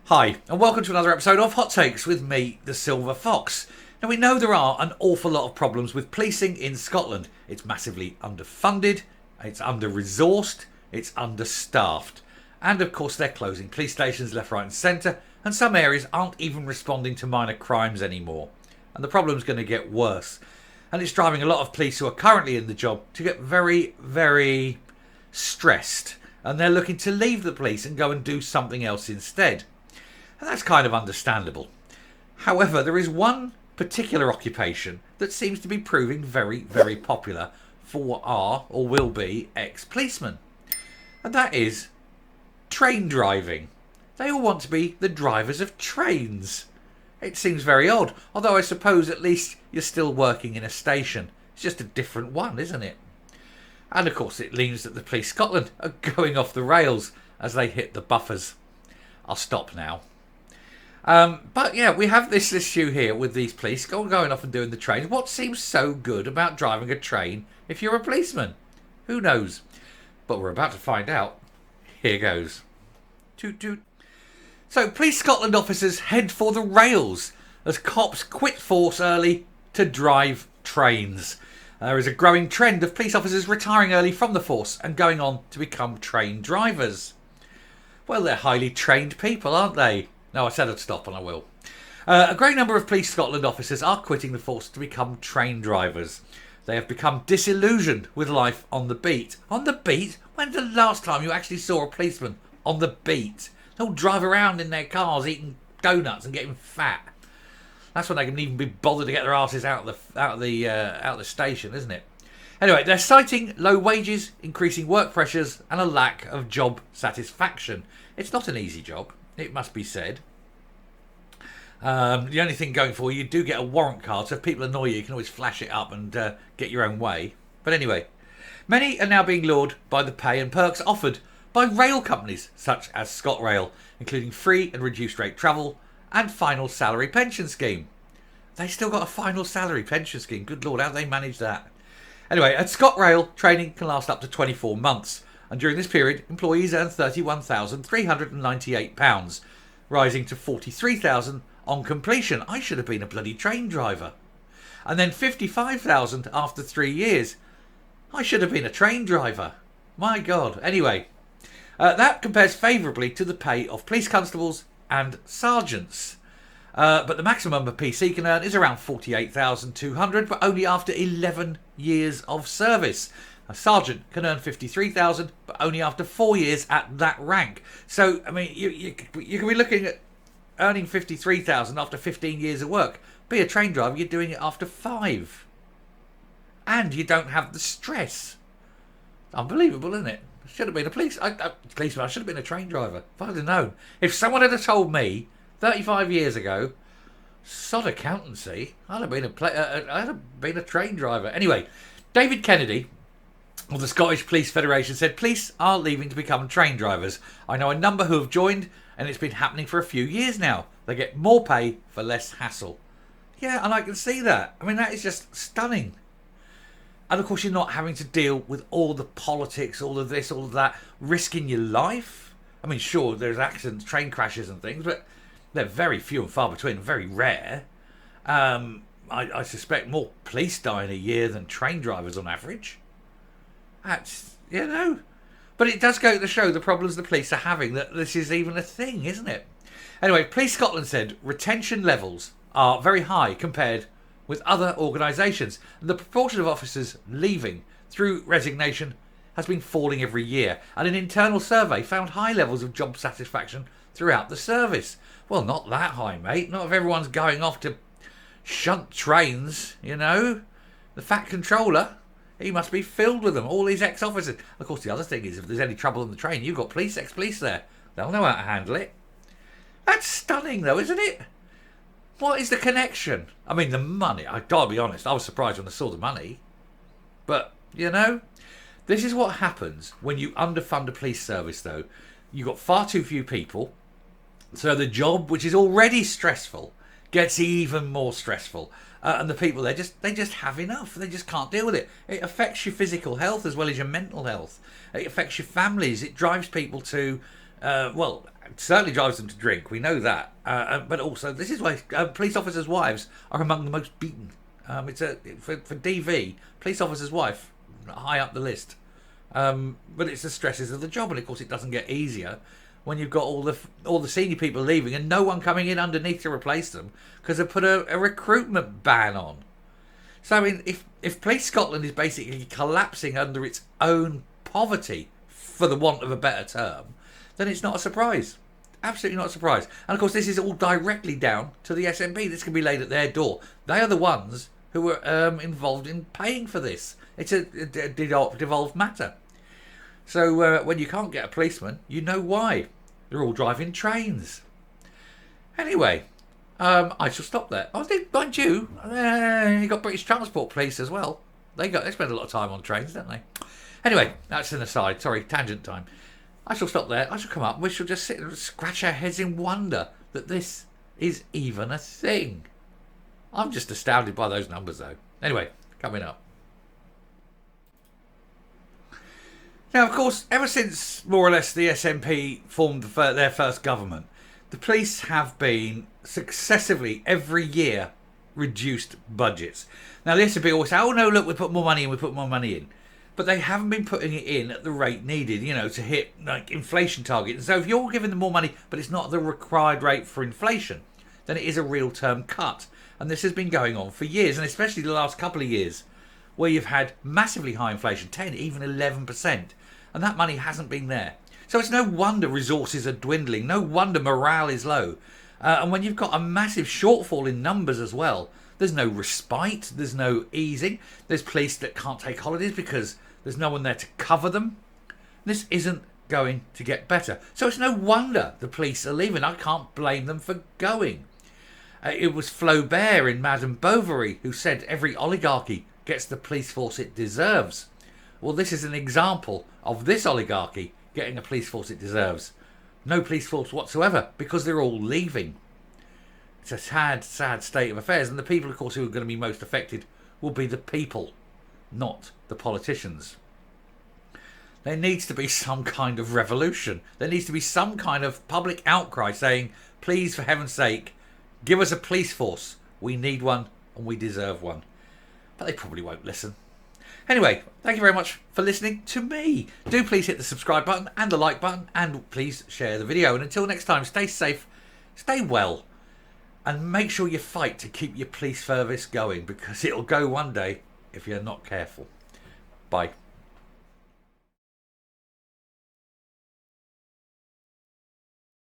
Hi, and welcome to another episode of Hot Takes with me, the Silver Fox. Now, we know there are an awful lot of problems with policing in Scotland. It's massively underfunded, it's under-resourced, it's understaffed. And of course, they're closing police stations left, right and centre, and some areas aren't even responding to minor crimes anymore. And the problem's going to get worse. And it's driving a lot of police who are currently in the job to get very, very stressed. And they're looking to leave the police and go and do something else instead. And that's kind of understandable. However, there is one particular occupation that seems to be proving very, very popular for what are, or will be, ex-policemen. And that is train driving. They all want to be the drivers of trains. It seems very odd, although I suppose at least you're still working in a station. It's just a different one, isn't it? And of course it means that the Police Scotland are going off the rails as they hit the buffers. I'll stop now. But yeah, we have this issue here with these police going off and doing the trains. What seems so good about driving a train if you're a policeman? Who knows? But we're about to find out. Here goes. Toot toot. So, Police Scotland officers head for the rails as cops quit force early to drive trains. There is a growing trend of police officers retiring early from the force and going on to become train drivers. Well, they're highly trained people, aren't they? No, I said I'd stop and I will. A great number of Police Scotland officers are quitting the force to become train drivers. They have become disillusioned with life on the beat. On the beat? When's the last time you actually saw a policeman on the beat? They'll drive around in their cars eating donuts and getting fat. That's when they can even be bothered to get their asses out of the station, isn't it? Anyway, they're citing low wages, increasing work pressures, and a lack of job satisfaction. It's not an easy job, it must be said. The only thing going for you do get a warrant card, so if people annoy you, you can always flash it up and get your own way. But anyway, many are now being lured by the pay and perks offered by rail companies such as ScotRail, including free and reduced rate travel and final salary pension scheme. They still got a final salary pension scheme. Good Lord, how do they manage that? Anyway, at ScotRail, training can last up to 24 months. And during this period, employees earn £31,398, rising to £43,000 on completion. I should have been a bloody train driver. And then £55,000 after 3 years. I should have been a train driver. My God. Anyway, that compares favourably to the pay of police constables and sergeants. But the maximum a PC can earn is around £48,200, but only after 11 years of service. A sergeant can earn £53,000, but only after 4 years at that rank. So, I mean, you can be looking at earning £53,000 after 15 years of work. Be a train driver, you're doing it after 5. And you don't have the stress. Unbelievable, isn't it? Should have been a policeman. I should have been a train driver. If I'd have known. If someone had told me 35 years ago, sod accountancy, I'd have been a train driver. Anyway, David Kennedy of the Scottish Police Federation said, police are leaving to become train drivers. I know a number who have joined, and it's been happening for a few years now. They get more pay for less hassle. Yeah, and I can see that. I mean, that is just stunning. And of course, you're not having to deal with all the politics, all of this, all of that, risking your life. I mean, sure, there's accidents, train crashes and things, but they're very few and far between, very rare. I suspect more police die in a year than train drivers on average. That's, But it does go to show the problems the police are having, that this is even a thing, isn't it? Anyway, Police Scotland said retention levels are very high compared with other organisations. And the proportion of officers leaving through resignation has been falling every year. And an internal survey found high levels of job satisfaction throughout the service. Well, not that high, mate. Not if everyone's going off to shunt trains, The Fat Controller, he must be filled with them, all these ex-officers. Of course, the other thing is, if there's any trouble on the train, you've got ex-police there. They'll know how to handle it. That's stunning, though, isn't it? What is the connection? I mean, the money. I gotta be honest, I was surprised when I saw the money. But, this is what happens when you underfund a police service, though. You've got far too few people. So the job, which is already stressful, gets even more stressful. And the people there, they just have enough. They just can't deal with it. It affects your physical health as well as your mental health. It affects your families. It drives people to Well, it certainly drives them to drink. We know that. But also, this is why police officers' wives are among the most beaten. For DV, police officer's wife, high up the list. But it's the stresses of the job, and of course, it doesn't get easier when you've got all the senior people leaving and no one coming in underneath to replace them because they've put a recruitment ban on. So I mean, if Police Scotland is basically collapsing under its own poverty, for the want of a better term, then it's not a surprise. Absolutely not a surprise. And of course, this is all directly down to the SNP. This can be laid at their door. They are the ones who were involved in paying for this. It's a devolved matter. So when you can't get a policeman, you know why. They're all driving trains. Anyway, I shall stop there. Oh, mind you, you got British Transport Police as well. They spend a lot of time on trains, don't they? Anyway, that's an aside. Sorry, tangent time. I shall stop there. I shall come up. We shall just sit and scratch our heads in wonder that this is even a thing. I'm just astounded by those numbers, though. Anyway, coming up. Now, of course, ever since more or less the SNP formed their first government, the police have been successively every year reduced budgets. Now, the SNP always say, oh no, look, we put more money in. But they haven't been putting it in at the rate needed, to hit like inflation target. And so if you're giving them more money, but it's not the required rate for inflation, then it is a real term cut. And this has been going on for years, and especially the last couple of years, where you've had massively high inflation, 10, even 11%, and that money hasn't been there. So it's no wonder resources are dwindling, no wonder morale is low. And when you've got a massive shortfall in numbers as well, there's no respite, there's no easing, there's police that can't take holidays because there's no one there to cover them. This isn't going to get better. So it's no wonder the police are leaving. I can't blame them for going. It was Flaubert in Madame Bovary who said every oligarchy gets the police force it deserves. Well, this is an example of this oligarchy getting a police force it deserves. No police force whatsoever because they're all leaving. It's a sad, sad state of affairs. And the people, of course, who are going to be most affected will be the people, not the politicians. There needs to be some kind of revolution. There needs to be some kind of public outcry saying, please, for heaven's sake, give us a police force. We need one and we deserve one. But they probably won't listen. Anyway, thank you very much for listening to me. Do please hit the subscribe button and the like button, and please share the video. And until next time, stay safe, stay well, and make sure you fight to keep your police service going, because it'll go one day if you're not careful. Bye.